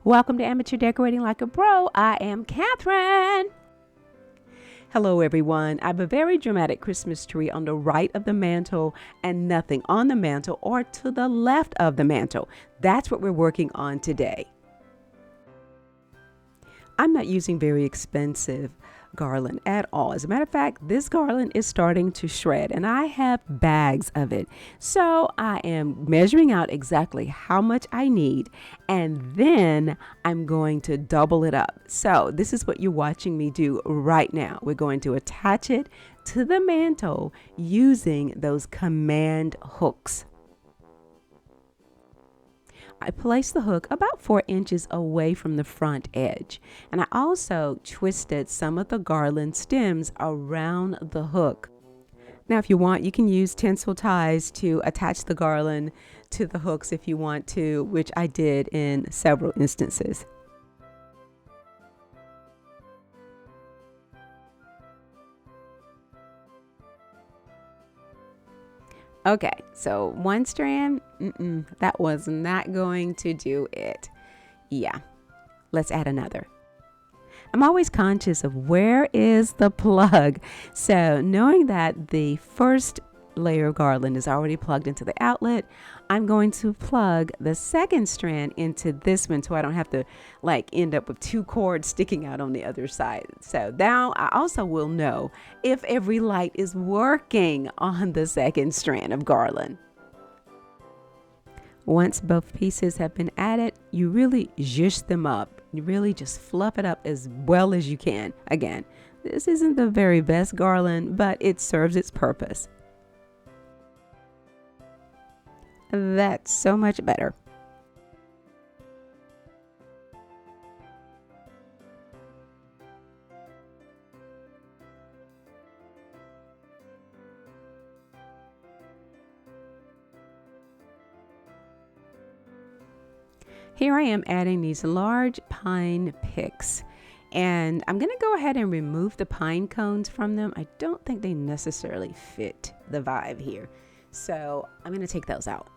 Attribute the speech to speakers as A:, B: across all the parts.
A: Welcome to Amateur Decorating Like a Pro. I am Catherine. Hello everyone. I have a very dramatic Christmas tree on the right of the mantle and nothing on the mantle or to the left of the mantle. That's what we're working on today. I'm not using very expensive garland at all. As a matter of fact, this garland is starting to shred and I have bags of it. So I am measuring out exactly how much I need and then I'm going to double it up. So this is what you're watching me do right now. We're going to attach it to the mantle using those command hooks. I placed the hook about 4 inches away from the front edge, and I also twisted some of the garland stems around the hook. Now if you want, you can use tinsel ties to attach the garland to the hooks if you want to, which I did in several instances. Okay, so one strand, that was not going to do it. Yeah, let's add another. I'm always conscious of where is the plug. So knowing that the first layer of garland is already plugged into the outlet, I'm going to plug the second strand into this one so I don't have to end up with 2 cords sticking out on the other side. So now I also will know if every light is working on the second strand of garland. Once both pieces have been added, you really zhuzh them up. You really just fluff it up as well as you can. Again, this isn't the very best garland, but it serves its purpose. That's so much better. Here I am adding these large pine picks, and I'm going to go ahead and remove the pine cones from them. I don't think they necessarily fit the vibe here, so I'm going to take those out.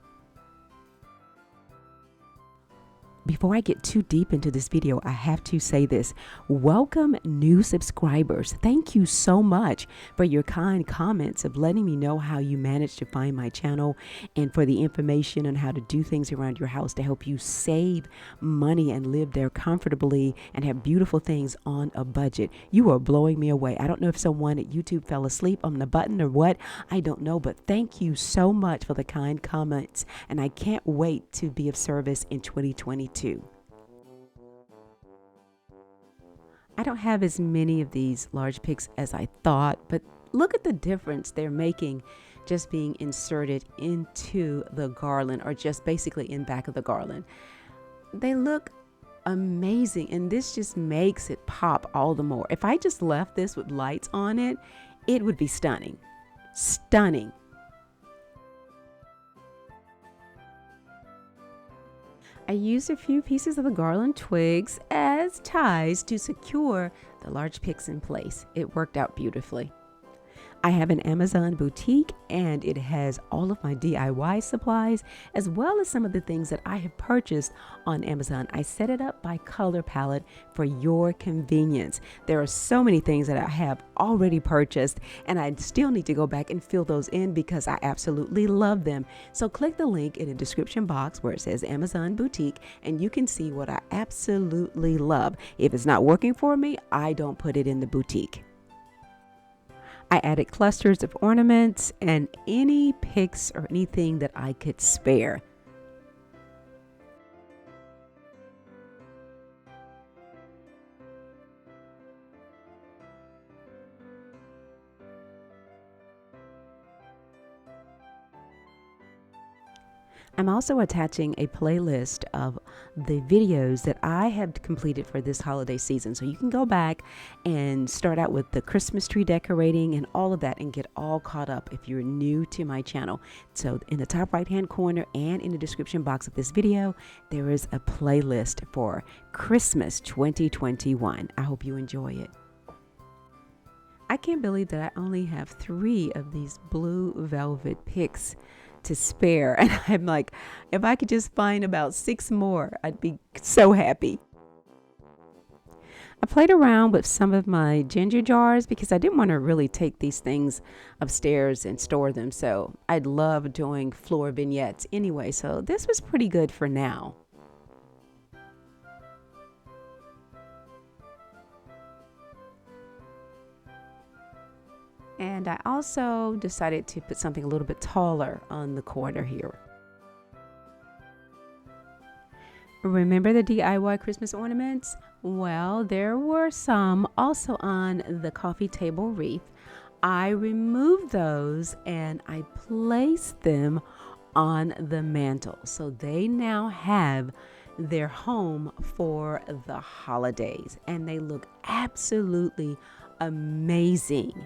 A: Before I get too deep into this video, I have to say this. Welcome new subscribers. Thank you so much for your kind comments of letting me know how you managed to find my channel and for the information on how to do things around your house to help you save money and live there comfortably and have beautiful things on a budget. You are blowing me away. I don't know if someone at YouTube fell asleep on the button or what. I don't know, but thank you so much for the kind comments, and I can't wait to be of service in 2022. I don't have as many of these large picks as I thought, but look at the difference they're making just being inserted into the garland or just basically in back of the garland. They look amazing, and this just makes it pop all the more. If I just left this with lights on it, it would be stunning. Stunning. I used a few pieces of the garland twigs as ties to secure the large picks in place. It worked out beautifully. I have an Amazon boutique and it has all of my DIY supplies as well as some of the things that I have purchased on Amazon. I set it up by color palette for your convenience. There are so many things that I have already purchased and I still need to go back and fill those in because I absolutely love them. So click the link in the description box where it says Amazon boutique and you can see what I absolutely love. If it's not working for me, I don't put it in the boutique. I added clusters of ornaments and any picks or anything that I could spare. I'm also attaching a playlist of the videos that I have completed for this holiday season. So you can go back and start out with the Christmas tree decorating and all of that and get all caught up if you're new to my channel. So in the top right hand corner and in the description box of this video, there is a playlist for Christmas 2021. I hope you enjoy it. I can't believe that I only have 3 of these blue velvet picks to spare. And I'm like, if I could just find about 6 more, I'd be so happy. I played around with some of my ginger jars because I didn't want to really take these things upstairs and store them. So I'd love doing floor vignettes anyway. So this was pretty good for now. And I also decided to put something a little bit taller on the corner here. Remember the DIY Christmas ornaments? Well, there were some also on the coffee table wreath. I removed those and I placed them on the mantle. So they now have their home for the holidays and they look absolutely amazing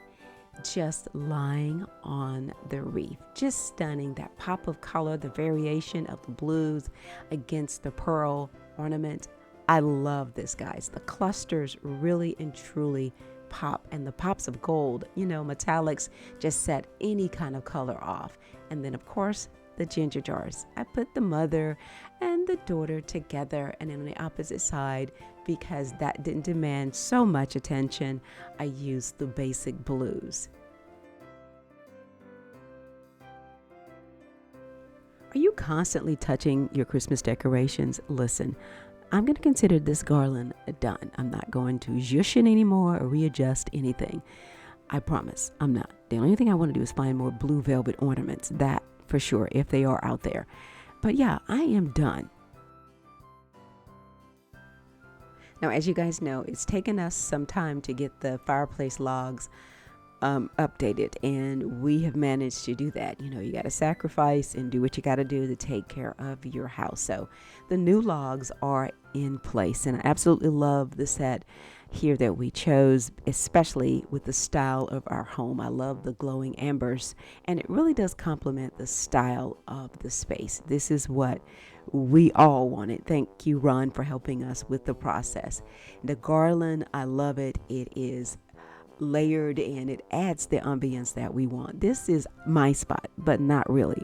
A: just lying on the wreath. Just stunning. That pop of color, the variation of the blues against the pearl ornament. I love this, guys. The clusters really and truly pop, and the pops of gold, metallics just set any kind of color off. And then of course the ginger jars. I put the mother and the daughter together, and then on the opposite side, because that didn't demand so much attention, I used the basic blues. Are you constantly touching your Christmas decorations? Listen, I'm going to consider this garland done. I'm not going to zhush it anymore or readjust anything. I promise I'm not. The only thing I want to do is find more blue velvet ornaments, that for sure, if they are out there. But yeah, I am done. Now, as you guys know, it's taken us some time to get the fireplace logs updated, and we have managed to do that. You got to sacrifice and do what you got to do to take care of your house. So the new logs are in place, and I absolutely love the set here that we chose, especially with the style of our home. I love the glowing ambers, and it really does complement the style of the space. This is what we all wanted. Thank you, Ron, for helping us with the process. The garland, I love it. It is layered and it adds the ambience that we want. This is my spot, but not really.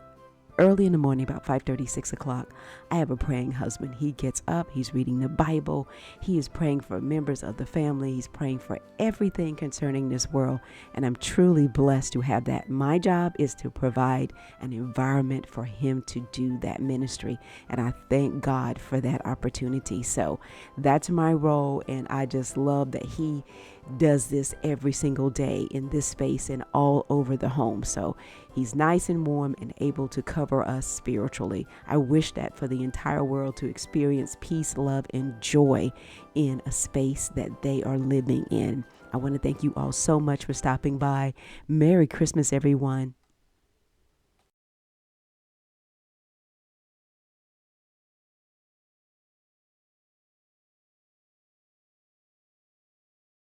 A: Early in the morning, about 5:30, 6 o'clock, I have a praying husband. He gets up, he's reading the Bible, he is praying for members of the family, he's praying for everything concerning this world, and I'm truly blessed to have that. My job is to provide an environment for him to do that ministry, and I thank God for that opportunity. So that's my role, and I just love that he does this every single day in this space and all over the home. So he's nice and warm and able to cover us spiritually. I wish that for the entire world to experience peace, love, and joy in a space that they are living in. I want to thank you all so much for stopping by. Merry Christmas, everyone.